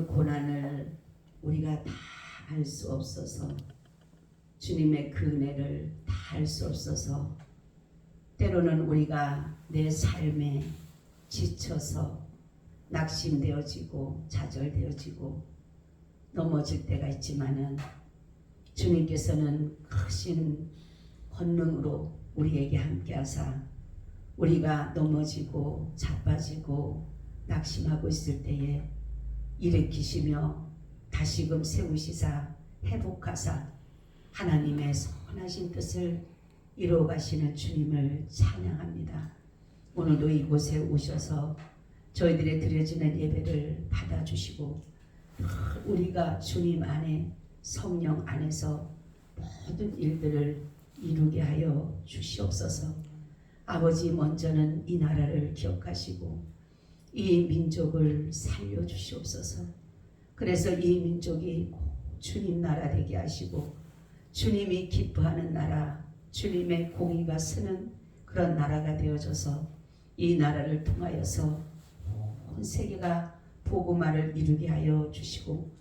고난을 우리가 다 알 수 없어서, 주님의 그 은혜를 다 알 수 없어서, 때로는 우리가 내 삶에 지쳐서 낙심되어지고 좌절되어지고 넘어질 때가 있지만은, 주님께서는 크신 권능으로 우리에게 함께하사 우리가 넘어지고 자빠지고 낙심하고 있을 때에 일으키시며 다시금 세우시사 회복하사 하나님의 선하신 뜻을 이루어 가시는 주님을 찬양합니다. 오늘도 이곳에 오셔서 저희들의 드려지는 예배를 받아주시고, 우리가 주님 안에, 성령 안에서 모든 일들을 이루게 하여 주시옵소서. 아버지, 먼저는 이 나라를 기억하시고 이 민족을 살려주시옵소서. 그래서 이 민족이 주님 나라 되게 하시고, 주님이 기뻐하는 나라, 주님의 공의가 서는 그런 나라가 되어져서 이 나라를 통하여서 온 세계가 복음화를 이루게 하여 주시고,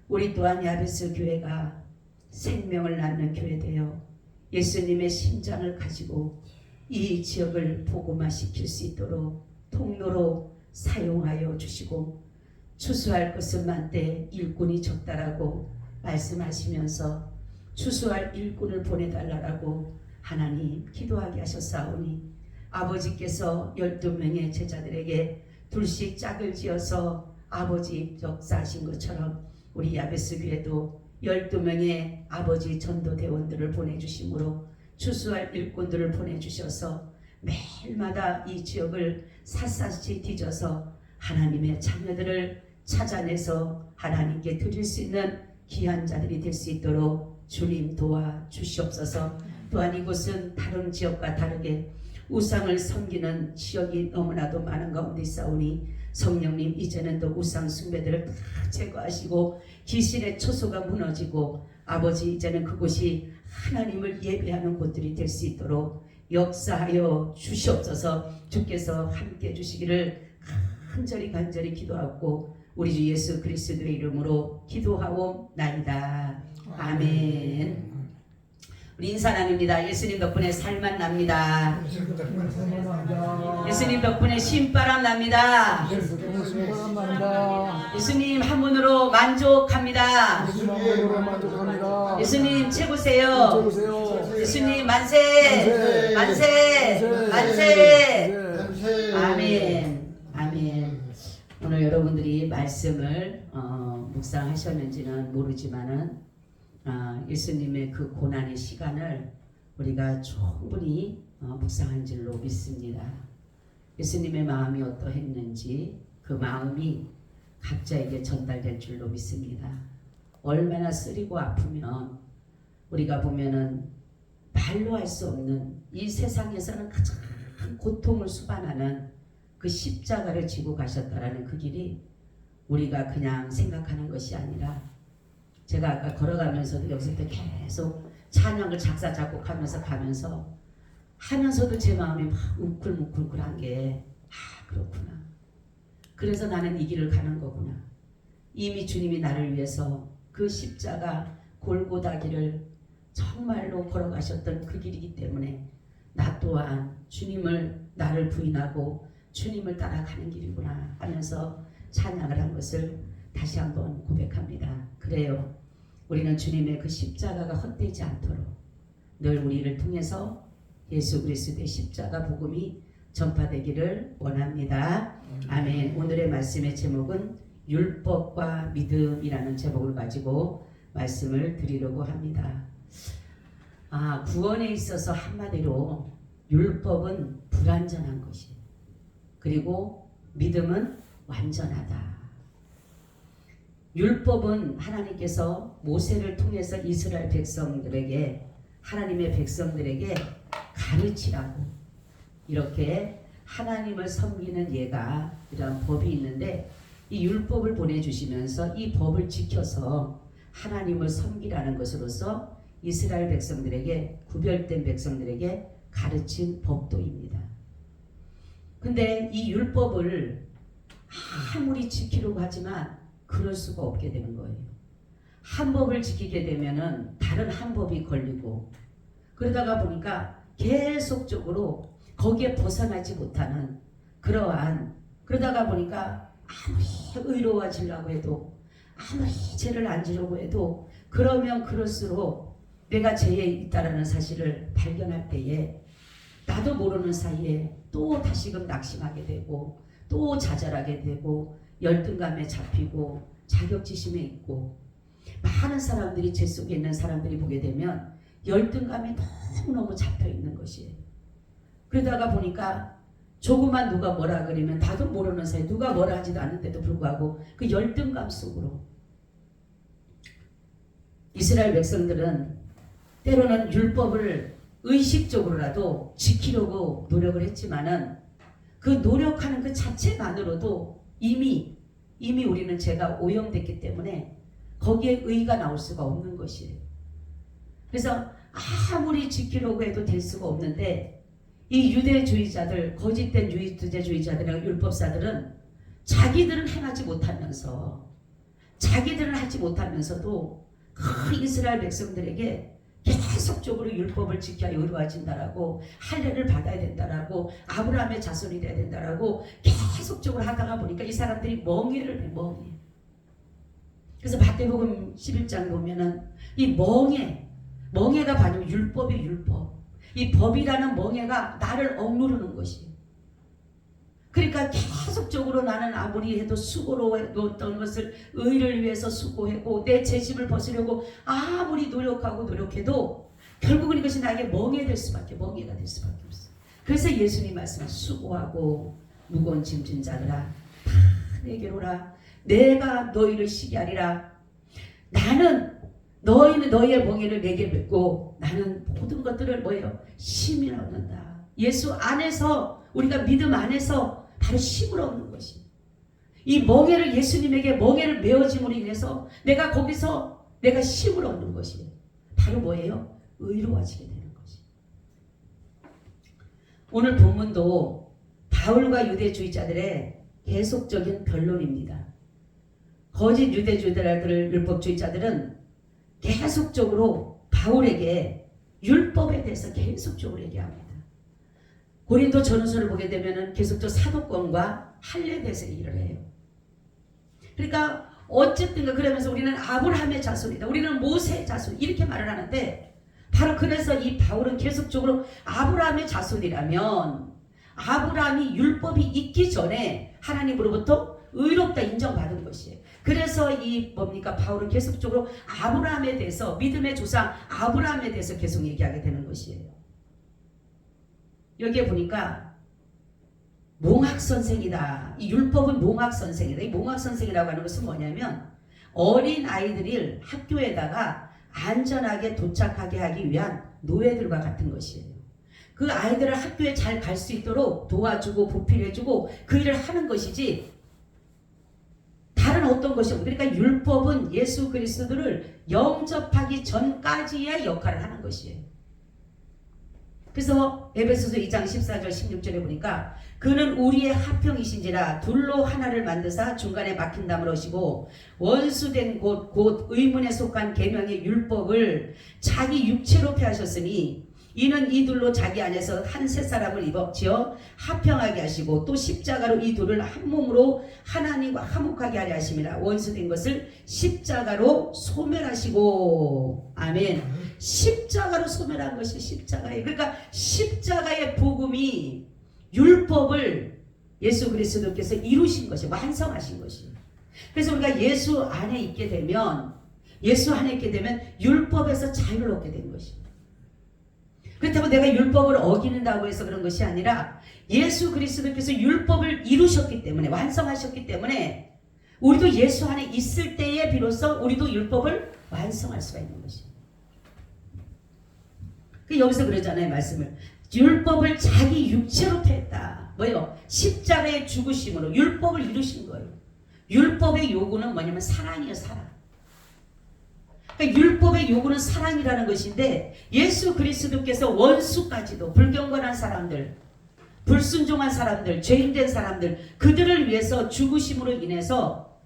우리 또한 야베스 교회가 생명을 낳는 교회 되어 예수님의 심장을 가지고 이 지역을 복음화시킬 수 있도록 통로로 사용하여 주시고, 추수할 것은 많되 일꾼이 적다라고 말씀하시면서 추수할 일꾼을 보내달라고 하나님 기도하게 하셨사오니, 아버지께서 12명의 제자들에게 둘씩 짝을 지어서 아버지 역사하신 것처럼 우리 야베스 교회도 12명의 아버지 전도대원들을 보내주심으로 추수할 일꾼들을 보내주셔서 매일마다 이 지역을 샅샅이 뒤져서 하나님의 자녀들을 찾아내서 하나님께 드릴 수 있는 귀한 자들이 될 수 있도록 주님 도와주시옵소서. 또한 이곳은 다른 지역과 다르게 우상을 섬기는 지역이 너무나도 많은 가운데 있사오니, 성령님 이제는 또 우상 숭배들을 다 제거하시고 귀신의 초소가 무너지고, 아버지 이제는 그곳이 하나님을 예배하는 곳들이 될 수 있도록 역사하여 주시옵소서. 주께서 함께 해주시기를 간절히 기도하고 우리 주 예수 그리스도의 이름으로 기도하옵나이다. 아멘. 우리 인사 나눕니다. 예수님 덕분에 살만 납니다. 예수님 덕분에 신바람 납니다. 예수님 한 분으로 만족합니다. 예수님 최고세요. 예수님 만세, 만세, 만세. 아멘, 아멘. 오늘 여러분들이 말씀을 묵상하셨는지는 모르지만은 예수님의 그 고난의 시간을 우리가 충분히 묵상한 줄로 믿습니다. 예수님의 마음이 어떠했는지 그 마음이 각자에게 전달될 줄로 믿습니다. 얼마나 쓰리고 아프면 우리가 보면은 말로 할 수 없는, 이 세상에서는 가장 고통을 수반하는 그 십자가를 지고 가셨다라는 그 길이 우리가 그냥 생각하는 것이 아니라, 제가 아까 걸어가면서도 여기서부터 계속 찬양을 작사 작곡하면서 하면서도 제 마음이 막 웅클뭉클한 게, 그렇구나. 그래서 나는 이 길을 가는 거구나. 이미 주님이 나를 위해서 그 십자가 골고다 길을 정말로 걸어가셨던 그 길이기 때문에 나 또한 주님을, 나를 부인하고 주님을 따라가는 길이구나 하면서 찬양을 한 것을 다시 한번 고백합니다. 그래요. 우리는 주님의 그 십자가가 헛되지 않도록 늘 우리를 통해서 예수 그리스도의 십자가 복음이 전파되기를 원합니다. 아멘. 오늘의 말씀의 제목은 율법과 믿음이라는 제목을 가지고 말씀을 드리려고 합니다. 구원에 있어서 한마디로 율법은 불완전한 것이, 그리고 믿음은 완전하다. 율법은 하나님께서 모세를 통해서 이스라엘 백성들에게, 하나님의 백성들에게 가르치라고, 이렇게 하나님을 섬기는 예가, 이런 법이 있는데, 이 율법을 보내주시면서 이 법을 지켜서 하나님을 섬기라는 것으로서 이스라엘 백성들에게, 구별된 백성들에게 가르친 법도입니다. 근데 이 율법을 아무리 지키려고 하지만 그럴 수가 없게 되는 거예요. 한 법을 지키게 되면은 다른 한 법이 걸리고, 그러다가 보니까 계속적으로 거기에 벗어나지 못하는 그러다가 보니까 아무리 의로워지려고 해도, 아무리 죄를 안 지려고 해도, 그러면 그럴수록 내가 죄에 있다라는 사실을 발견할 때에 나도 모르는 사이에 또 다시금 낙심하게 되고, 또 좌절하게 되고, 열등감에 잡히고, 자격지심에 있고, 많은 사람들이 죄 속에 있는 사람들이 보게 되면 열등감에 너무너무 잡혀 있는 것이에요. 그러다가 보니까 조금만 누가 뭐라 그러면 나도 모르는 사이, 누가 뭐라 하지도 않는데도 불구하고 그 열등감 속으로, 이스라엘 백성들은 때로는 율법을 의식적으로라도 지키려고 노력을 했지만은 그 노력하는 그 자체만으로도 이미 우리는 죄가 오염됐기 때문에 거기에 의가 나올 수가 없는 것이에요. 그래서 아무리 지키려고 해도 될 수가 없는데, 이 유대주의자들, 거짓된 유대주의자들이나 율법사들은 자기들은 행하지 못하면서, 자기들은 하지 못하면서도 그 이스라엘 백성들에게 계속적으로 율법을 지켜야 의로워진다라고, 할례를 받아야 된다라고, 아브라함의 자손이 돼야 된다라고 계속적으로 하다가 보니까 이 사람들이 멍해를 해, 멍해. 그래서 마태복음 11장에 보면은 이 멍해가 바로 율법이 율법. 이 법이라는 멍해가 나를 억누르는 것이. 그러니까 계속적으로 나는 아무리 해도 수고로 했던 것을 의를 위해서 수고하고 내 죄짐을 벗으려고 아무리 노력해도 결국은 이것이 나에게 멍해가 될 수밖에 없어. 그래서 예수님 말씀은 수고하고 무거운 짐진 자들아 다 내게로 오라. 내가 너희를 쉬게 하리라. 나는 너희는 너희의 멍에를 내게 맺고 나는 모든 것들을 뭐예요? 쉼을 얻는다. 예수 안에서, 우리가 믿음 안에서 바로 쉼을 얻는 것이. 이 멍에를, 예수님에게 멍에를 메어짐으로 인해서 내가 거기서 내가 쉼을 얻는 것이 바로 뭐예요? 의로워지게 되는 것이. 오늘 본문도 바울과 유대주의자들의 계속적인 변론입니다. 거짓 유대주의자들, 율법주의자들은 계속적으로 바울에게 율법에 대해서 계속적으로 얘기합니다. 고린도 전후서를 보게 되면 계속적으로 사도권과 할례에 대해서 얘기를 해요. 그러니까 어쨌든 그러면서 우리는 아브라함의 자손이다, 우리는 모세의 자손, 이렇게 말을 하는데, 바로 그래서 이 바울은 계속적으로 아브라함의 자손이라면 아브라함이 율법이 있기 전에 하나님으로부터 의롭다 인정받은 것이에요. 그래서 이 뭡니까? 바울은 계속적으로 아브라함에 대해서, 믿음의 조상 아브라함에 대해서 계속 얘기하게 되는 것이에요. 여기에 보니까 몽학선생이다. 이 율법은 몽학선생이다. 이 몽학선생이라고 하는 것은 뭐냐면 어린 아이들을 학교에다가 안전하게 도착하게 하기 위한 노예들과 같은 것이에요. 그 아이들을 학교에 잘 갈 수 있도록 도와주고 보필해주고 그 일을 하는 것이지 다른 어떤 것이 없고, 그러니까 율법은 예수 그리스도를 영접하기 전까지의 역할을 하는 것이에요. 그래서 에베소서 2장 14절 16절에 보니까 그는 우리의 합형이신지라 둘로 하나를 만드사 중간에 막힌 담을 하시고 원수된 곧 의문에 속한 계명의 율법을 자기 육체로 폐하셨으니 이는 이 둘로 자기 안에서 한 새 사람을 지어 합형하게 하시고 또 십자가로 이 둘을 한 몸으로 하나님과 화목하게 하려 하심이라. 원수된 것을 십자가로 소멸하시고. 아멘. 십자가로 소멸한 것이 십자가예요. 그러니까 십자가의 복음이 율법을 예수 그리스도께서 이루신 것이, 완성하신 것이. 그래서 우리가 예수 안에 있게 되면 율법에서 자유를 얻게 된 것입니다. 그렇다고 내가 율법을 어기는다고 해서 그런 것이 아니라 예수 그리스도께서 율법을 이루셨기 때문에, 완성하셨기 때문에 우리도 예수 안에 있을 때에 비로소 우리도 율법을 완성할 수가 있는 것입니다. 여기서 그러잖아요, 말씀을. 율법을 자기 육체로 폐했다. 뭐예요? 십자가의 죽으심으로 율법을 이루신 거예요. 율법의 요구는 뭐냐면 사랑이에요, 사랑. 그러니까 율법의 요구는 사랑이라는 것인데 예수 그리스도께서 원수까지도, 불경건한 사람들, 불순종한 사람들, 죄인된 사람들, 그들을 위해서 죽으심으로 인해서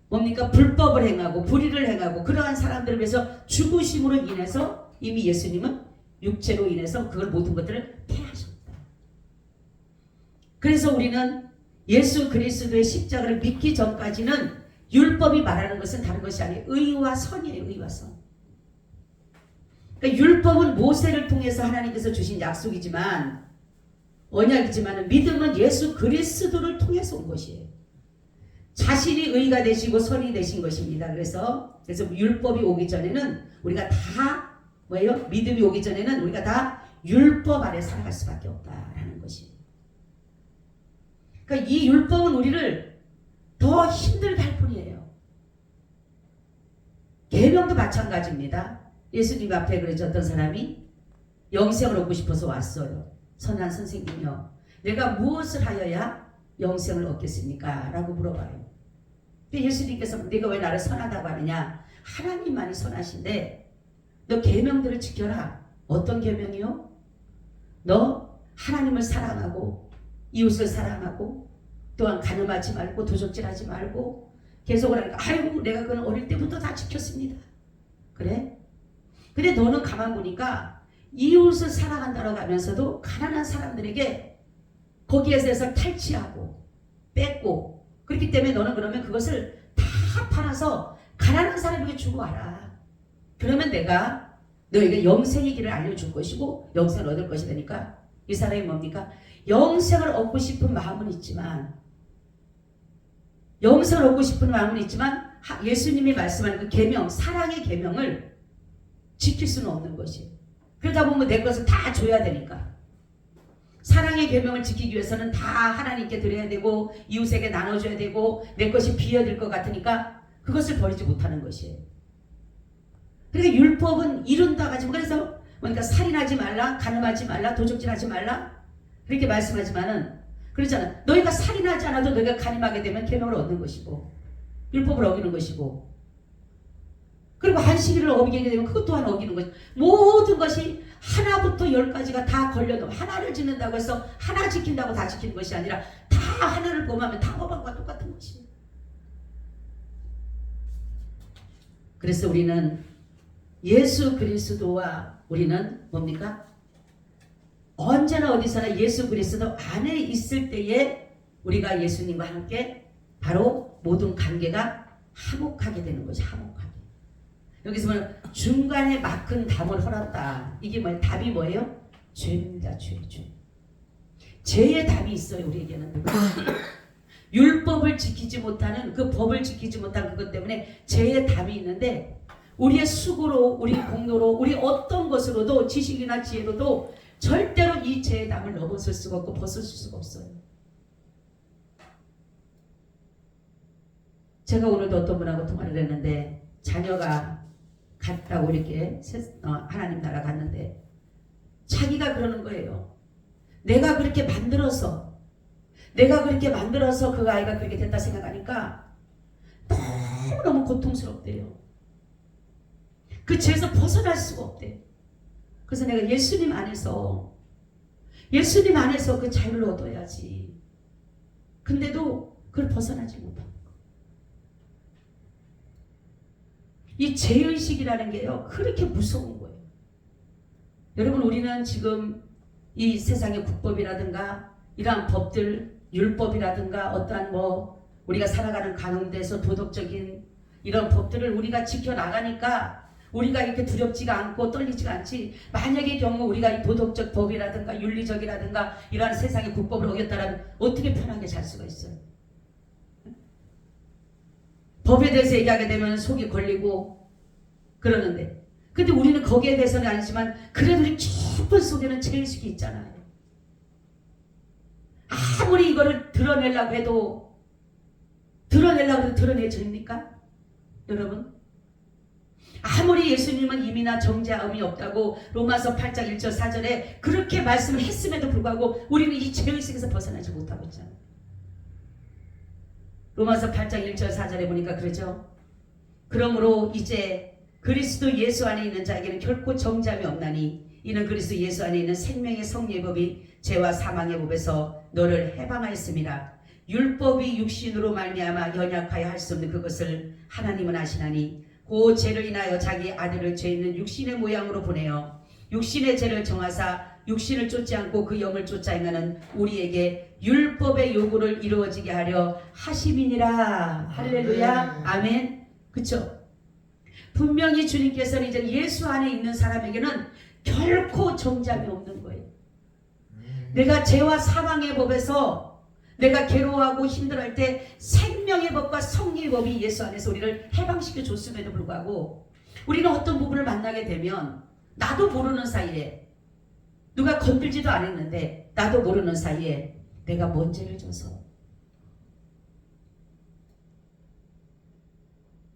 뭡니까? 불법을 행하고 불의를 행하고 그러한 사람들을 위해서 죽으심으로 인해서 이미 예수님은 육체로 인해서 그걸 모든 것들을 패하셨다. 그래서 우리는 예수 그리스도의 십자가를 믿기 전까지는 율법이 말하는 것은 다른 것이 아니에요. 의와 선이에요. 의와 선. 그러니까 율법은 모세를 통해서 하나님께서 주신 약속이지만 언약이지만 믿음은 예수 그리스도를 통해서 온 것이에요. 자신이 의가 되시고 선이 되신 것입니다. 그래서 율법이 오기 전에는 우리가 다 뭐예요? 믿음이 오기 전에는 우리가 다 율법 아래 살아갈 수밖에 없다라는 것이에요. 그러니까 이 율법은 우리를 더 힘들게 할 뿐이에요. 계명도 마찬가지입니다. 예수님 앞에 그래서 어떤 사람이 영생을 얻고 싶어서 왔어요. 선한 선생님이요, 내가 무엇을 하여야 영생을 얻겠습니까? 라고 물어봐요. 근데 예수님께서 네가 왜 나를 선하다고 하느냐? 하나님만이 선하신데 너 계명들을 지켜라. 어떤 계명이요? 너 하나님을 사랑하고 이웃을 사랑하고 또한 간음하지 말고 도적질하지 말고 계속을 하니까 아이고 내가 그건 어릴 때부터 다 지켰습니다. 그래? 근데 너는 가만 보니까 이웃을 사랑한다고 하면서도 가난한 사람들에게 거기에서 탈취하고 뺏고 그렇기 때문에 너는 그러면 그것을 다 팔아서 가난한 사람에게 주고 와라. 그러면 내가 너에게 영생의 길을 알려줄 것이고 영생을 얻을 것이 되니까 이 사람이 뭡니까? 영생을 얻고 싶은 마음은 있지만 예수님이 말씀하는 그 계명, 사랑의 계명을 지킬 수는 없는 것이에요. 그러다 보면 내 것을 다 줘야 되니까. 사랑의 계명을 지키기 위해서는 다 하나님께 드려야 되고 이웃에게 나눠줘야 되고 내 것이 비어들 것 같으니까 그것을 버리지 못하는 것이에요. 그러니까 율법은 이룬다 가지고 그래서 그러니까 살인하지 말라, 간음하지 말라, 도적질하지 말라 그렇게 말씀하지만은 그렇잖아. 너희가 살인하지 않아도 너희가 간음하게 되면 계명을 얻는 것이고 율법을 어기는 것이고 그리고 안식일을 어기게 되면 그것 또한 어기는 것이 모든 것이 하나부터 10가지가 다 걸려놓으면 하나를 짓는다고 해서 하나 지킨다고 다 지키는 것이 아니라 다 하나를 범하면 다 법안과 똑같은 것이에요. 그래서 우리는 예수 그리스도와 우리는 뭡니까? 언제나 어디서나 예수 그리스도 안에 있을 때에 우리가 예수님과 함께 바로 모든 관계가 화목하게 되는 것이 화목하게. 여기서 보면 중간에 막힌 담을 헐었다. 이게 뭐예요? 답이 뭐예요? 죄입니다. 죄. 죄의 답이 있어요. 우리에게는. 율법을 지키지 못하는 그 법을 지키지 못한 그것 때문에 죄의 답이 있는데 우리의 수고로 우리 공로로 우리 어떤 것으로도 지식이나 지혜로도 절대로 이 죄의 담을 넘어설 수가 없고 벗을 수가 없어요. 제가 오늘도 어떤 분하고 통화를 했는데 자녀가 갔다고 이렇게 하나님 나라 갔는데 자기가 그러는 거예요. 내가 그렇게 만들어서 그 아이가 그렇게 됐다 생각하니까 너무너무 고통스럽대요. 그 죄에서 벗어날 수가 없대. 그래서 내가 예수님 안에서 그 자유를 얻어야지. 근데도 그걸 벗어나지 못하는 거. 이 죄의식이라는 게요, 그렇게 무서운 거예요. 여러분, 우리는 지금 이 세상의 국법이라든가 이러한 법들, 율법이라든가 어떠한 우리가 살아가는 가운데서 도덕적인 이런 법들을 우리가 지켜나가니까 우리가 이렇게 두렵지가 않고 떨리지가 않지. 만약의 경우 우리가 이 도덕적 법이라든가 윤리적이라든가 이러한 세상의 국법을 어겼다면 어떻게 편하게 살 수가 있어요? 법에 대해서 얘기하게 되면 속이 걸리고 그러는데, 근데 우리는 거기에 대해서는 아니지만 그래도 우리 깊은 속에는 죄의식이 있잖아요. 아무리 이거를 드러내려고 해도 드러내집니까? 여러분, 아무리 예수님은 임이나 정죄함이 없다고 로마서 8장 1절 4절에 그렇게 말씀을 했음에도 불구하고 우리는 이 죄의식에서 벗어나지 못하고 있잖아요. 로마서 8장 1절 4절에 보니까 그러죠. 그러므로 이제 그리스도 예수 안에 있는 자에게는 결코 정죄함이 없나니 이는 그리스도 예수 안에 있는 생명의 성리의 법이 죄와 사망의 법에서 너를 해방하였음이라. 율법이 육신으로 말미암아 연약하여 할 수 없는 그것을 하나님은 아시나니 그 죄를 인하여 자기 아들을 죄 있는 육신의 모양으로 보내어 육신의 죄를 정하사 육신을 쫓지 않고 그 영을 쫓아 행하는 우리에게 율법의 요구를 이루어지게 하려 하심이니라. 할렐루야. 아멘. 그쵸? 분명히 주님께서는 이제 예수 안에 있는 사람에게는 결코 정잠이 없는 거예요. 내가 죄와 사망의 법에서 내가 괴로워하고 힘들어할 때 생명의 법과 성리의 법이 예수 안에서 우리를 해방시켜 줬음에도 불구하고 우리는 어떤 부분을 만나게 되면 나도 모르는 사이에 누가 건들지도 않았는데 나도 모르는 사이에 내가 뭔 죄를 져서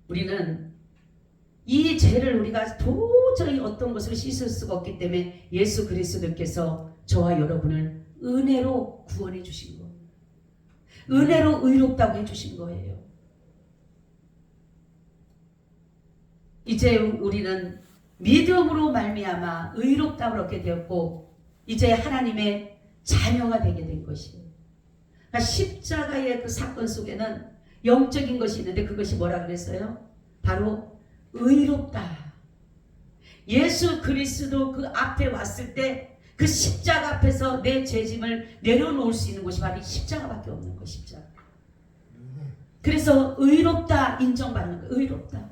우리는 이 죄를 우리가 도저히 어떤 것으로 씻을 수가 없기 때문에 예수 그리스도께서 저와 여러분을 은혜로 구원해 주신 거예요. 은혜로 의롭다고 해주신 거예요. 이제 우리는 믿음으로 말미암아 의롭다고 그렇게 되었고 이제 하나님의 자녀가 되게 된 것이에요. 그러니까 십자가의 그 사건 속에는 영적인 것이 있는데 그것이 뭐라 그랬어요? 바로 의롭다. 예수 그리스도 그 앞에 왔을 때 그 십자가 앞에서 내 죄짐을 내려놓을 수 있는 곳이 바로 십자가밖에 없는 것. 십자가. 그래서 의롭다 인정받는 거예요. 의롭다.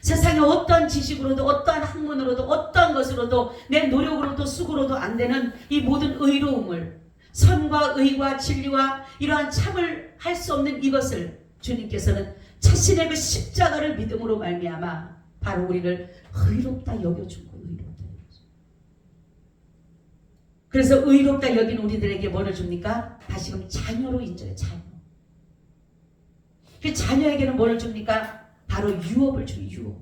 세상에 어떤 지식으로도 어떠한 학문으로도 어떤 것으로도 내 노력으로도 수고로도 안 되는 이 모든 의로움을 선과 의와 진리와 이러한 참을 할 수 없는 이것을 주님께서는 자신의 그 십자가를 믿음으로 말미암아 바로 우리를 의롭다 여겨준 거예요. 의롭다. 그래서 의롭다 여긴 우리들에게 뭐를 줍니까? 다시금 자녀로 인정해. 자녀. 그 자녀에게는 뭐를 줍니까? 바로 유업을 주는 유업.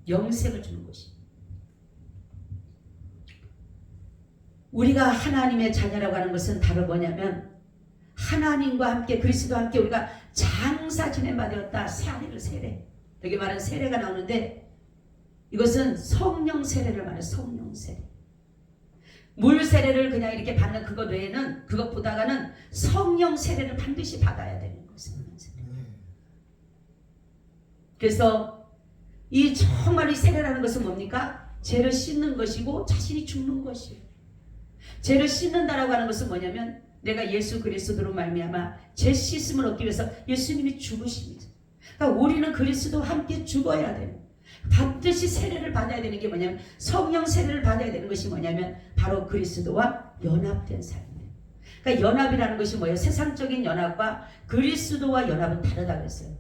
영생을 주는 것이. 우리가 하나님의 자녀라고 하는 것은 바로 뭐냐면 하나님과 함께 그리스도와 함께 우리가 장사 지냄바 되었다. 세례를 세례. 여기 말하는 세례가 나오는데 이것은 성령 세례를 말해요. 성령 세례. 물 세례를 그냥 이렇게 받는 그것 외에는 그것보다는 성령 세례를 반드시 받아야 되는 거예요. 성령 세례. 그래서 이 정말 이 세례라는 것은 뭡니까? 죄를 씻는 것이고 자신이 죽는 것이에요. 죄를 씻는다라고 하는 것은 뭐냐면 내가 예수 그리스도로 말미암아 죄 씻음을 얻기 위해서 예수님이 죽으십니다. 그러니까 우리는 그리스도와 함께 죽어야 돼요. 반드시 세례를 받아야 되는 게 뭐냐면 성령 세례를 받아야 되는 것이 뭐냐면 바로 그리스도와 연합된 삶이에요. 그러니까 연합이라는 것이 뭐예요? 세상적인 연합과 그리스도와 연합은 다르다 그랬어요.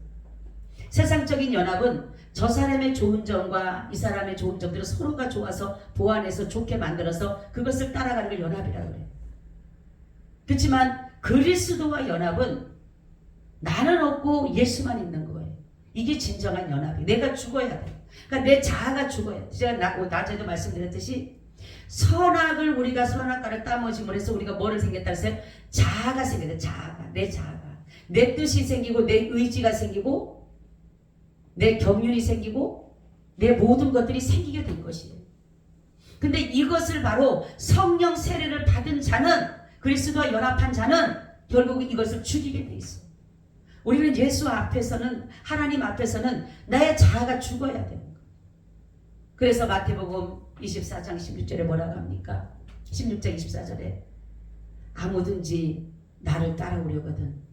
세상적인 연합은 저 사람의 좋은 점과 이 사람의 좋은 점들을 서로가 좋아서 보완해서 좋게 만들어서 그것을 따라가는 걸 연합이라고 그래요. 그렇지만 그리스도와 연합은 나는 없고 예수만 있는 거예요. 이게 진정한 연합이에요. 내가 죽어야 돼. 그러니까 내 자아가 죽어야 돼. 제가 낮에도 말씀드렸듯이 선악을 우리가 선악과를 따먹음으로 해서 우리가 뭐를 생겼다 했어요? 자아가 생겨요. 자아가. 내 자아가. 내 뜻이 생기고 내 의지가 생기고 내 경륜이 생기고 내 모든 것들이 생기게 된 것이에요. 근데 이것을 바로 성령 세례를 받은 자는 그리스도와 연합한 자는 결국 이것을 죽이게 돼 있어요. 우리는 예수 앞에서는 하나님 앞에서는 나의 자아가 죽어야 되는 거예요. 그래서 마태복음 24장 16절에 뭐라고 합니까? 16장 24절에 아무든지 나를 따라오려거든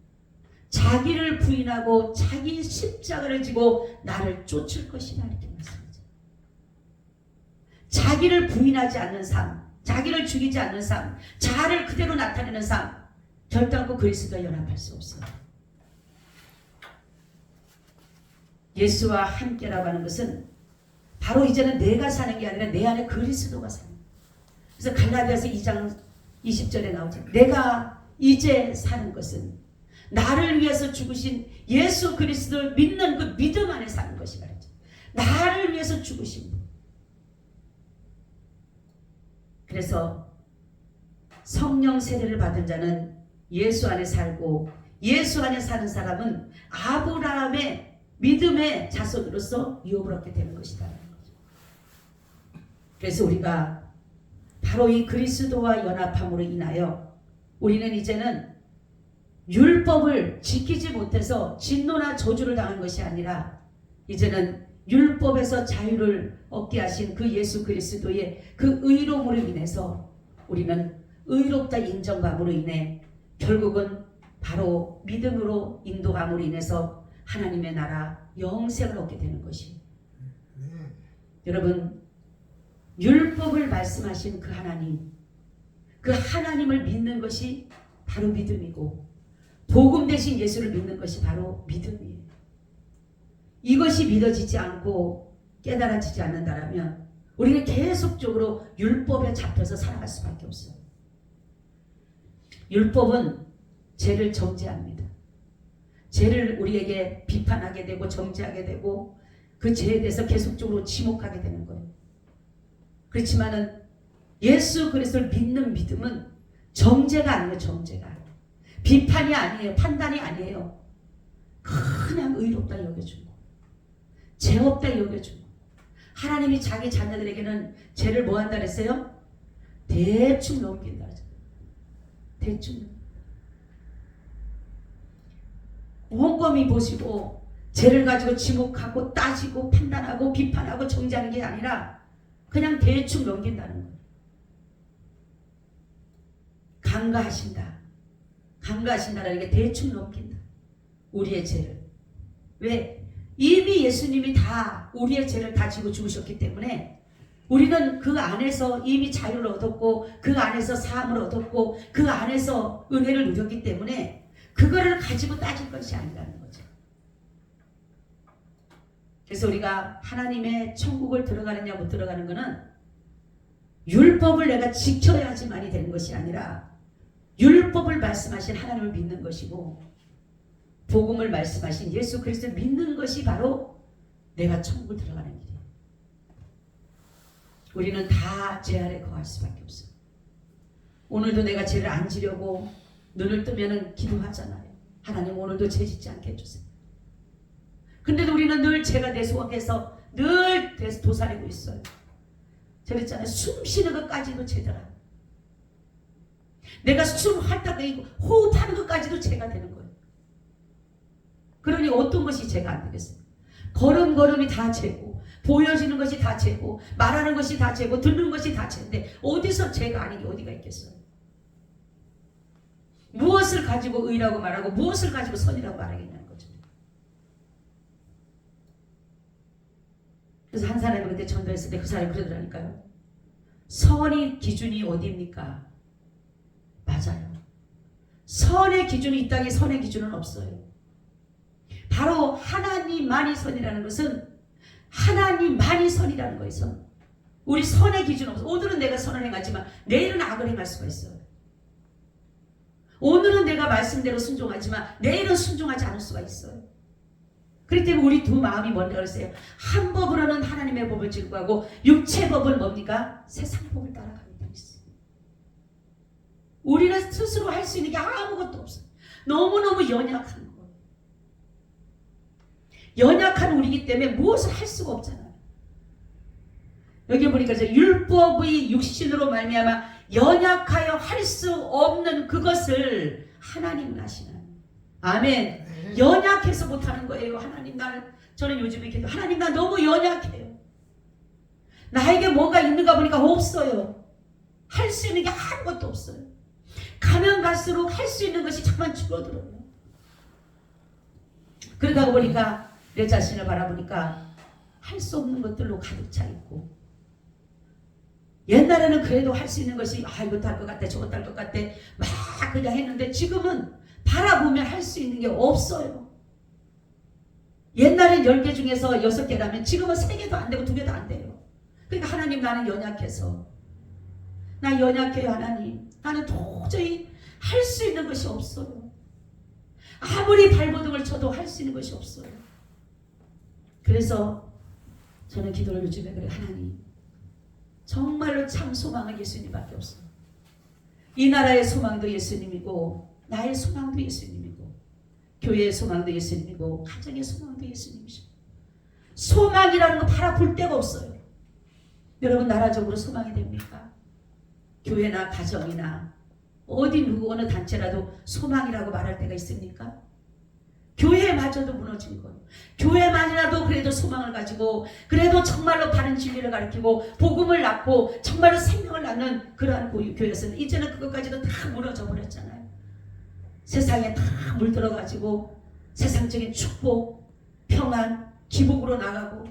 자기를 부인하고 자기 십자가를 지고 나를 쫓을 것이다 이렇게 말씀하죠. 자기를 부인하지 않는 삶, 자기를 죽이지 않는 삶, 자아를 그대로 나타내는 삶 결단코 그리스도와 연합할 수 없어요. 예수와 함께라고 하는 것은 바로 이제는 내가 사는 게 아니라 내 안에 그리스도가 사는 거예요. 그래서 갈라디아서 2장 20절에 나오죠. 내가 이제 사는 것은 나를 위해서 죽으신 예수 그리스도를 믿는 그 믿음 안에 사는 것이 말이죠. 나를 위해서 죽으신 분. 그래서 성령 세례를 받은 자는 예수 안에 살고 예수 안에 사는 사람은 아브라함의 믿음의 자손으로서 유업을 얻게 되는 것이다. 그래서 우리가 바로 이 그리스도와 연합함으로 인하여 우리는 이제는 율법을 지키지 못해서 진노나 저주를 당한 것이 아니라 이제는 율법에서 자유를 얻게 하신 그 예수 그리스도의 그 의로움으로 인해서 우리는 의롭다 인정함으로 인해 결국은 바로 믿음으로 인도함으로 인해서 하나님의 나라 영생을 얻게 되는 것이. 여러분, 율법을 말씀하신 그 하나님을 믿는 것이 바로 믿음이고, 복음 대신 예수를 믿는 것이 바로 믿음이에요. 이것이 믿어지지 않고 깨달아지지 않는다라면 우리는 계속적으로 율법에 잡혀서 살아갈 수밖에 없어요. 율법은 죄를 정죄합니다. 죄를 우리에게 비판하게 되고 정죄하게 되고 그 죄에 대해서 계속적으로 지목하게 되는 거예요. 그렇지만은 예수 그리스도를 믿는 믿음은 정죄가 아니에요. 정죄가 비판이 아니에요. 판단이 아니에요. 그냥 의롭다 여겨주고 죄 없다 여겨주고, 하나님이 자기 자녀들에게는 죄를 뭐 한다 그랬어요? 대충 넘긴다. 대충. 꼼꼼히 보시고 죄를 가지고 지목하고 따지고 판단하고 비판하고 정죄하는 게 아니라 그냥 대충 넘긴다는 거예요. 간과하신다라는 게 대충 넘긴다. 우리의 죄를. 왜? 이미 예수님이 다 우리의 죄를 다 지고 죽으셨기 때문에 우리는 그 안에서 이미 자유를 얻었고 그 안에서 사함을 얻었고 그 안에서 은혜를 누렸기 때문에 그거를 가지고 따질 것이 아니라는 거죠. 그래서 우리가 하나님의 천국을 들어가느냐 못 들어가는 것은 율법을 내가 지켜야지만이 되는 것이 아니라 율법을 말씀하신 하나님을 믿는 것이고 복음을 말씀하신 예수 그리스도를 믿는 것이 바로 내가 천국을 들어가는 길이에요. 우리는 다 죄 아래 거할 수밖에 없어요. 오늘도 내가 죄를 안 지려고 눈을 뜨면 기도하잖아요. 하나님 오늘도 죄 짓지 않게 해주세요. 근데도 우리는 늘 죄가 내 속에서 늘 도사리고 있어요. 그랬잖아요. 숨 쉬는 것까지도 죄더라. 내가 숨 핥다가 호흡하는 것까지도 죄가 되는 거예요. 그러니 어떤 것이 죄가 안 되겠어요? 걸음걸음이 다 죄고 보여지는 것이 다 죄고 말하는 것이 다 죄고 듣는 것이 다 죄인데 어디서 죄가 아닌 게 어디가 있겠어요? 무엇을 가지고 의라고 말하고 무엇을 가지고 선이라고 말하겠냐는 거죠. 그래서 한 사람이 그때 전도했을 때 그 사람이 그러더라니까요. 선의 기준이 어디입니까? 맞아요. 선의 기준이 이 땅에 선의 기준은 없어요. 바로 하나님만이 선이라는 것은 하나님만이 선이라는 거에서 우리 선의 기준 없어. 오늘은 내가 선을 행하지만 내일은 악을 행할 수가 있어요. 오늘은 내가 말씀대로 순종하지만 내일은 순종하지 않을 수가 있어요. 그렇기 때문에 우리 두 마음이 뭔가 그랬어요. 한 법으로는 하나님의 법을 즐거워하고 육체 법은 뭡니까? 세상 법을 따라가게 되어 있어요. 우리는 스스로 할 수 있는 게 아무것도 없어요. 너무너무 연약한 거예요. 연약한 우리이기 때문에 무엇을 할 수가 없잖아요. 여기 보니까 이제 율법의 육신으로 말미암아 연약하여 할 수 없는 그것을 하나님은 하시는. 아멘. 연약해서 못하는 거예요. 하나님 저는 요즘에 기도, 하나님 나 너무 연약해요. 나에게 뭔가 있는가 보니까 없어요. 할 수 있는 게 아무것도 없어요. 가면 갈수록 할 수 있는 것이 자꾸만 줄어들어요. 그러다 보니까 내 자신을 바라보니까 할 수 없는 것들로 가득 차 있고, 옛날에는 그래도 할 수 있는 것이 이것도 할 것 같아 저것도 할 것 같아 막 그냥 했는데 지금은 바라보면 할 수 있는 게 없어요. 옛날엔 10개 중에서 6개라면 지금은 3개도 안 되고 2개도 안 돼요. 그러니까 하나님 나는 연약해서 나 연약해요. 하나님 나는 도저히 할 수 있는 것이 없어요. 아무리 발버둥을 쳐도 할 수 있는 것이 없어요. 그래서 저는 기도를 요즘에 그래요. 하나님 정말로 참 소망은 예수님밖에 없어요. 이 나라의 소망도 예수님이고 나의 소망도 예수님이고 교회의 소망도 예수님이고 가정의 소망도 예수님이시고 소망이라는 거 바라볼 데가 없어요. 여러분 나라적으로 소망이 됩니까? 교회나 가정이나 어디 누구 어느 단체라도 소망이라고 말할 때가 있습니까? 교회마저도 무너진 거예요. 교회만이라도 그래도 소망을 가지고 그래도 정말로 바른 진리를 가르치고 복음을 낳고 정말로 생명을 낳는 그러한 교회였었는데 이제는 그것까지도 다 무너져 버렸잖아요. 세상에 다 물들어가지고 세상적인 축복, 평안, 기복으로 나가고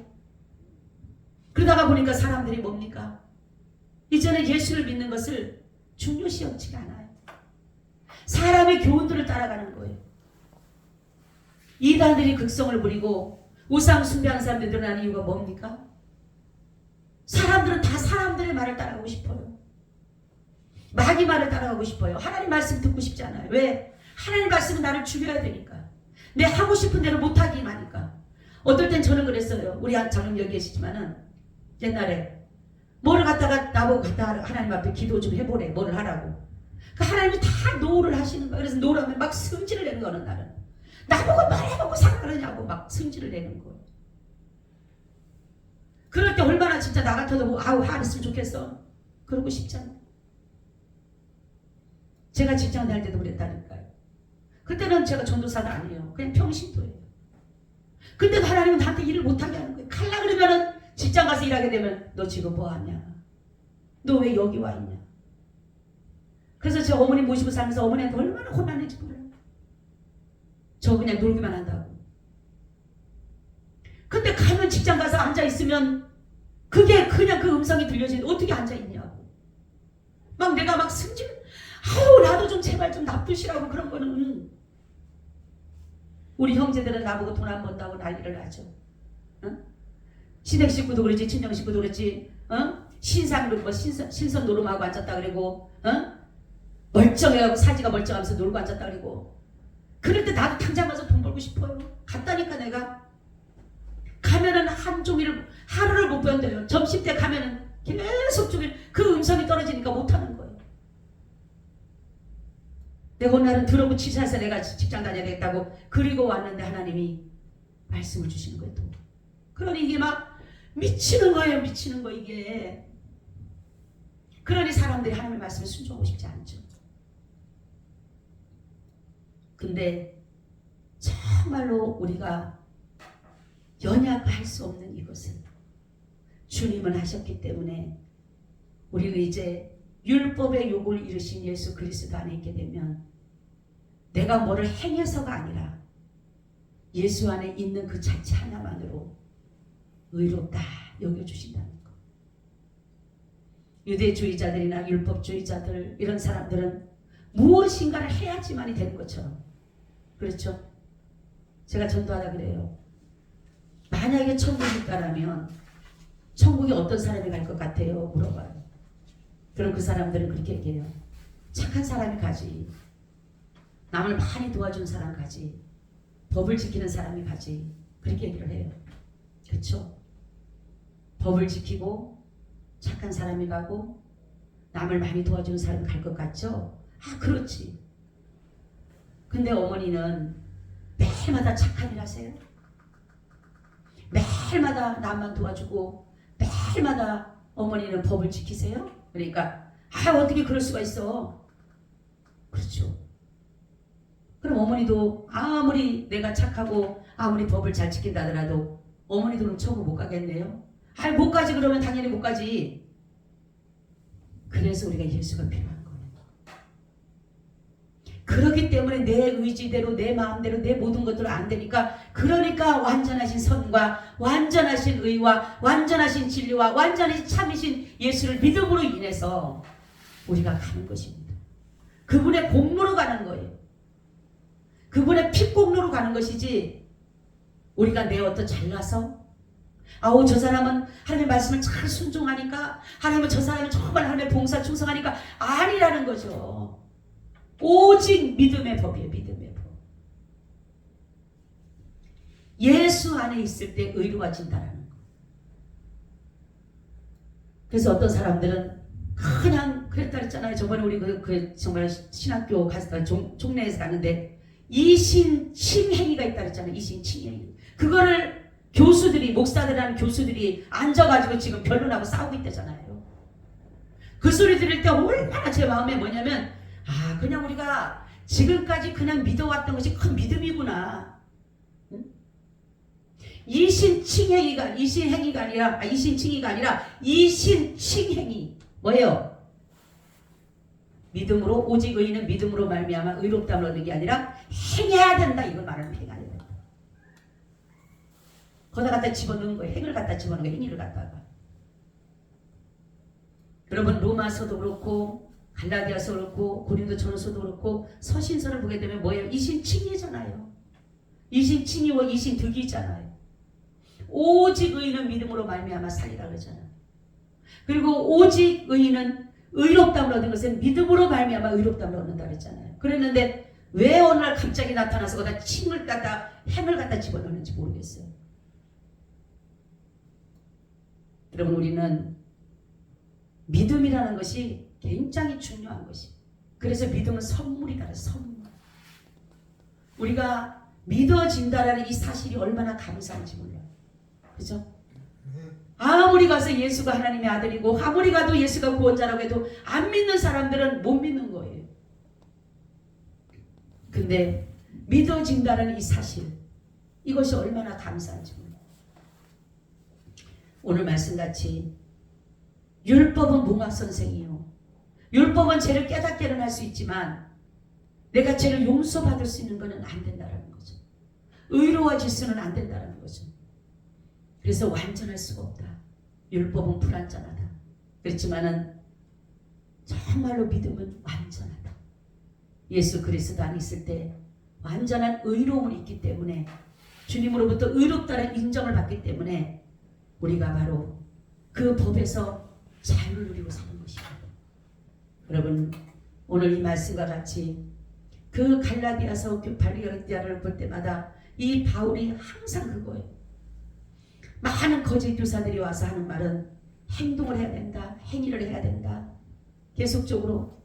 그러다가 보니까 사람들이 뭡니까? 이제는 예수를 믿는 것을 중요시 여기지가 않아요. 사람의 교훈들을 따라가는 거예요. 이단들이 극성을 부리고 우상 숭배하는 사람들이 늘어나는 이유가 뭡니까? 사람들은 다 사람들의 말을 따라가고 싶어요. 마귀 말을 따라가고 싶어요. 하나님 말씀 듣고 싶지 않아요. 왜? 하나님 말씀은 나를 죽여야 되니까. 내 하고 싶은 대로 못하기만 하니까. 어떨 땐 저는 그랬어요. 우리 장로님 여기 계시지만은 옛날에 뭐를 갖다가 나보고 갖다 하나님 앞에 기도 좀 해보래. 뭐를 하라고. 그 하나님이 다 노를 하시는 거예요. 그래서 노라면 막 승질을 내는 거는 나는. 나보고 말해보고 상관하냐고 막 승질을 내는 거예요. 그럴 때 얼마나 진짜 나 같아도 뭐 아우 화냈으면 좋겠어. 그러고 싶잖아요. 제가 직장 다닐 때도 그랬다니까요. 그때는 제가 전도사도 아니에요. 그냥 평신도예요. 근데도 하나님은 나한테 일을 못하게 하는 거예요. 갈라 그러면은 직장 가서 일하게 되면 너 지금 뭐 하냐? 너 왜 여기 와 있냐? 그래서 제 어머니 모시고 살면서 어머니한테 얼마나 혼났는지 몰라요. 저 그냥 놀기만 한다고. 근데 가면 직장 가서 앉아있으면 그게 그냥 그 음성이 들려지는데 어떻게 앉아있냐고. 막 내가 막 승질 아유 나도 좀 제발 좀 납두시라고 그런 거는 우리 형제들은 나보고 돈 안 번다고 난리를 하죠. 응? 시댁 식구도 그랬지 친정 식구도 그랬지 신상 뭐 신선 노름하고 앉았다 그러고 멀쩡해가지고 사지가 멀쩡하면서 놀고 앉았다 그러고 그럴 때 나도 당장 가서 돈 벌고 싶어요. 갔다니까 내가. 가면은 한 종일 하루를 못 견뎌요. 점심 때 가면은 계속 종일 그 음성이 떨어지니까 못하는 거예요. 내가 어느 날은 더럽고 치사해서 내가 직장 다녀야 되겠다고 그리고 왔는데 하나님이 말씀을 주시는 거예요. 또. 그러니 이게 막 미치는 거예요. 미치는 거 이게. 그러니 사람들이 하나님의 말씀에 순종하고 싶지 않죠. 근데 정말로 우리가 연약할 수 없는 이것은 주님은 하셨기 때문에 우리는 이제 율법의 요구를 이루신 예수 그리스도 안에 있게 되면 내가 뭐를 행해서가 아니라 예수 안에 있는 그 자체 하나만으로 의롭다 여겨주신다는 것. 유대주의자들이나 율법주의자들 이런 사람들은 무엇인가를 해야지만이 되는 것처럼 그렇죠? 제가 전도하다 그래요. 만약에 천국이 있다라면 천국에 어떤 사람이 갈 것 같아요? 물어봐요. 그럼 그 사람들은 그렇게 얘기해요. 착한 사람이 가지. 남을 많이 도와준 사람 가지. 법을 지키는 사람이 가지. 그렇게 얘기를 해요. 그렇죠? 법을 지키고 착한 사람이 가고 남을 많이 도와주는 사람이 갈 것 같죠? 아 그렇지. 근데 어머니는 매일마다 착한 일 하세요. 매일마다 남만 도와주고 매일마다 어머니는 법을 지키세요. 그러니까 아 어떻게 그럴 수가 있어. 그렇죠. 그럼 어머니도 아무리 내가 착하고 아무리 법을 잘 지킨다 하더라도 어머니도 그럼 천국 못 가겠네요. 아 못 가지. 그러면 당연히 못 가지. 그래서 우리가 예수가 필요한 거예요. 그렇기 때문에 내 의지대로 내 마음대로 내 모든 것들은 안 되니까 그러니까 완전하신 선과 완전하신 의와 완전하신 진리와 완전하신 참이신 예수를 믿음으로 인해서 우리가 가는 것입니다. 그분의 공로로 가는 거예요. 그분의 핏공로로 가는 것이지 우리가 내 어떤 잘나서 아우 저 사람은 하나님의 말씀을 잘 순종하니까 하나님은 저 사람이 정말 하나님의 봉사 충성하니까 아니라는 거죠. 오직 믿음의 법이에요. 믿음의 법. 예수 안에 있을 때 의로워진다는 거. 그래서 어떤 사람들은 그냥 그랬다 했잖아요. 저번에 우리 그 정말 신학교 갔을 종례에서 갔는데 이신칭행위가 있다 그랬잖아요. 이신칭행위. 그거를 교수들이 목사들이라는 교수들이 앉아가지고 지금 변론하고 싸우고 있다잖아요. 그 소리 들을 때 얼마나 제 마음에 뭐냐면 아, 그냥 우리가 지금까지 그냥 믿어왔던 것이 큰 믿음이구나. 응? 이신칭행이가 아니라 이신칭행이 뭐예요? 믿음으로, 오직 의인은 믿음으로 말미암아 의롭다함을 얻는 게 아니라 행해야 된다, 이걸 말하는. 행해야 된다. 거기다 갖다 집어넣은 거예요. 행을 갖다 집어넣은 거예요. 행위를 갖다가. 여러분, 로마서도 그렇고 갈라디아서 그렇고 고린도전서도 그렇고 서신서를 보게 되면 뭐예요? 이신칭의잖아요. 이신칭의와 이신득이잖아요. 오직 의인은 믿음으로 말미암아 살리라 그러잖아요. 그리고 오직 의인은 의롭다함을 얻은 것은 믿음으로 말미암아 의롭다함을 얻는다 그랬잖아요. 그랬는데 왜 어느 날 갑자기 나타나서 거기다 칭을 갖다 행을 갖다 집어넣는지 모르겠어요. 여러분, 우리는 믿음이라는 것이 굉장히 중요한 것이. 그래서 믿음은 선물이다. 선물. 우리가 믿어진다라는 이 사실이 얼마나 감사한지 몰라요. 그죠? 아무리 가서 예수가 하나님의 아들이고 아무리 가도 예수가 구원자라고 해도 안 믿는 사람들은 못 믿는 거예요. 근데 믿어진다는 이 사실, 이것이 얼마나 감사한지 몰라요. 오늘 말씀같이 율법은 몽학선생이요. 율법은 죄를 깨닫게는 할 수 있지만 내가 죄를 용서받을 수 있는 것은 안 된다는 거죠. 의로워질 수는 안 된다는 거죠. 그래서 완전할 수가 없다. 율법은 불완전하다. 그렇지만은 정말로 믿음은 완전하다. 예수 그리스도 안에 있을 때 완전한 의로움을 있기 때문에, 주님으로부터 의롭다는 인정을 받기 때문에 우리가 바로 그 법에서 자유를 누리고 사는 것입니다. 여러분, 오늘 이 말씀과 같이 그 갈라디아서 갈라디아를 볼 때마다 이 바울이 항상 그거예요. 많은 거짓 교사들이 와서 하는 말은 행동을 해야 된다, 행위를 해야 된다. 계속적으로.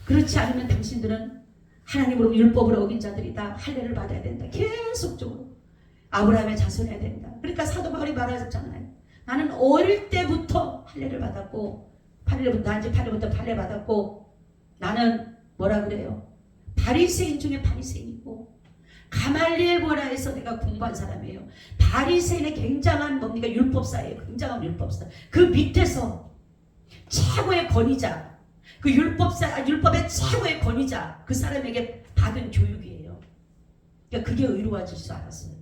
그렇지 않으면 당신들은 하나님으로 율법을 어긴 자들이다, 할례를 받아야 된다. 계속적으로. 아브라함의 자손해야 된다. 그러니까 사도 바울이 말하셨잖아요. 나는 어릴 때부터 할례를 받았고, 난지 8일부터 할례 받았고, 나는 뭐라 그래요? 바리새인 중에 바리새인이고, 가말리엘 문화에서 내가 공부한 사람이에요. 바리새인의 굉장한 뭡니까? 율법사예요. 굉장한 율법사. 그 밑에서 최고의 권위자, 그 율법의 최고의 권위자, 그 사람에게 받은 교육이에요. 그러니까 그게 의로워질 줄 알았어요.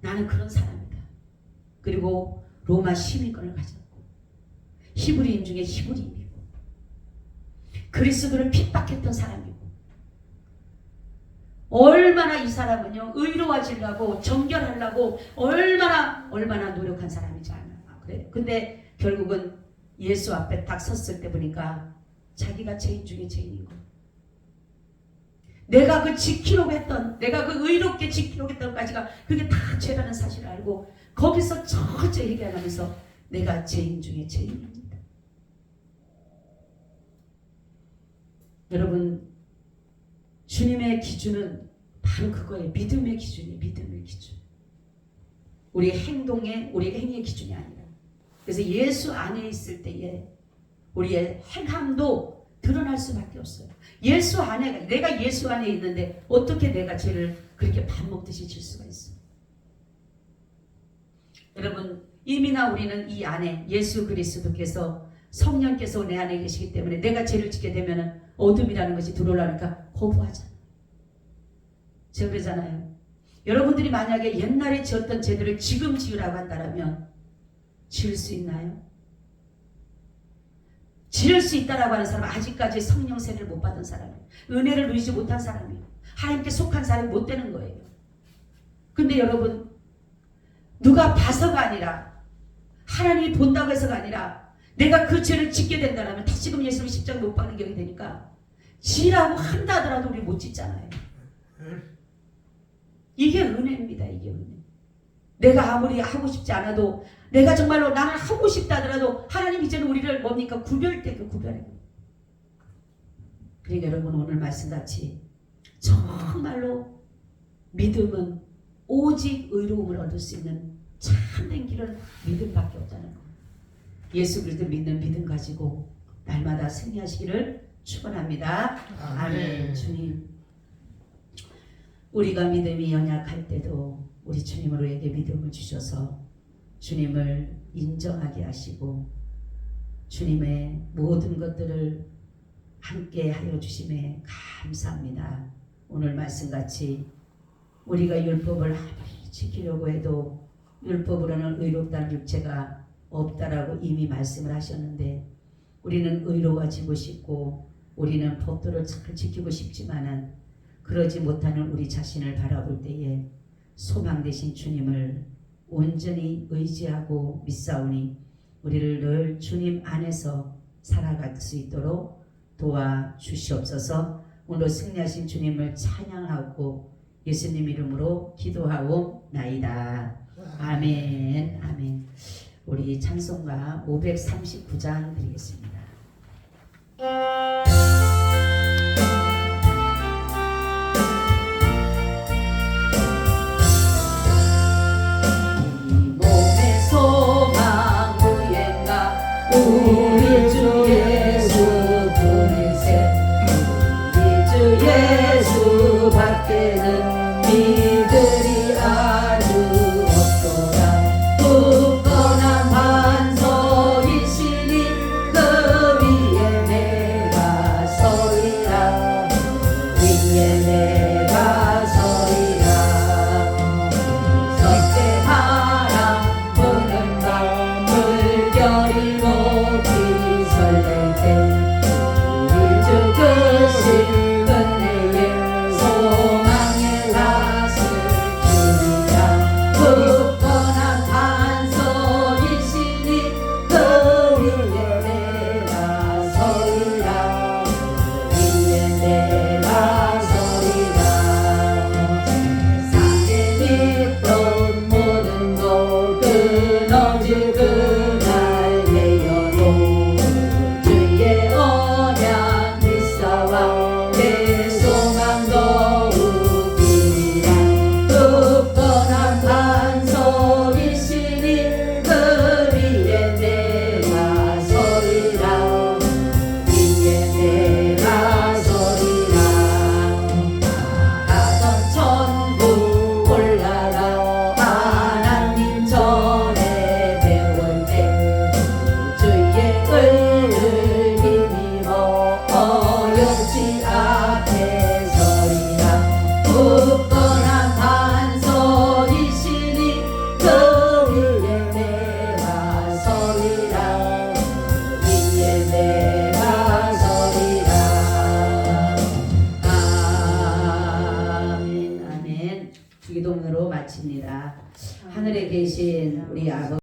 나는 그런 사람이다. 그리고 로마 시민권을 가졌고, 히브리인 중에 히브리인이고, 그리스도를 핍박했던 사람이고, 얼마나 이 사람은요, 의로워지려고, 정결하려고 얼마나 노력한 사람이지 않나. 그래. 근데 결국은 예수 앞에 딱 섰을 때 보니까 자기가 죄인 중에 죄인인 거예요. 내가 그 지키려고 했던, 내가 그 의롭게 지키려고 했던 것까지가 그게 다 죄라는 사실을 알고 거기서 철저히 얘기하면서 내가 죄인 중에 죄인입니다. 여러분, 주님의 기준은 바로 그거예요. 믿음의 기준이에요. 믿음의 기준. 우리의 행동의, 우리의 행위의 기준이 아니라. 그래서 예수 안에 있을 때에 우리의 행함도 드러날 수밖에 없어요. 예수 안에, 내가 예수 안에 있는데 어떻게 내가 죄를 그렇게 밥 먹듯이 질 수가 있어요. 여러분, 이미나 우리는 이 안에 예수 그리스도께서, 성령께서 내 안에 계시기 때문에 내가 죄를 짓게 되면 어둠이라는 것이 들어오려니까 거부하잖아요. 제가 그러잖아요. 여러분들이 만약에 옛날에 지었던 죄들을 지금 지으라고 한다면 지을 수 있나요? 지을 수 있다라고 하는 사람은 아직까지 성령 세례를 못 받은 사람이에요. 은혜를 누리지 못한 사람이에요. 하나님께 속한 사람이 못 되는 거예요. 근데 여러분, 누가 봐서가 아니라, 하나님이 본다고 해서가 아니라, 내가 그 죄를 짓게 된다면 다시금 예수를 십자가에 못 박는 격이 되니까 지라고 한다 하더라도 우리 못 짓잖아요. 이게 은혜입니다. 이게 은혜. 내가 아무리 하고 싶지 않아도, 내가 정말로 나는 하고 싶다 하더라도 하나님 이제는 우리를 뭡니까? 구별되게 구별해요. 그러니까 여러분, 오늘 말씀같이 정말로 믿음은 오직 의로움을 얻을 수 있는 참된 길은 믿음밖에 없다는 거예요. 예수 그리스도 믿는 믿음 가지고 날마다 승리하시기를 축원합니다. 아멘. 아멘. 주님, 우리가 믿음이 연약할 때도 우리 주님으로 우리에게 믿음을 주셔서 주님을 인정하게 하시고 주님의 모든 것들을 함께 하여 주심에 감사합니다. 오늘 말씀같이 우리가 율법을 아무리 지키려고 해도 율법으로는 의롭다는 육체가 없다라고 이미 말씀을 하셨는데 우리는 의로워지고 싶고 우리는 법도를 잘 지키고 싶지만은 그러지 못하는 우리 자신을 바라볼 때에 소망 되신 주님을 온전히 의지하고 믿사오니 우리를 늘 주님 안에서 살아갈 수 있도록 도와주시옵소서. 오늘 승리하신 주님을 찬양하고 예수님 이름으로 기도하옵나이다. 아멘. 아멘. 우리 찬송가 539장 드리겠습니다. 우리 주 예수 둘이세 우리 주 예수 밖에는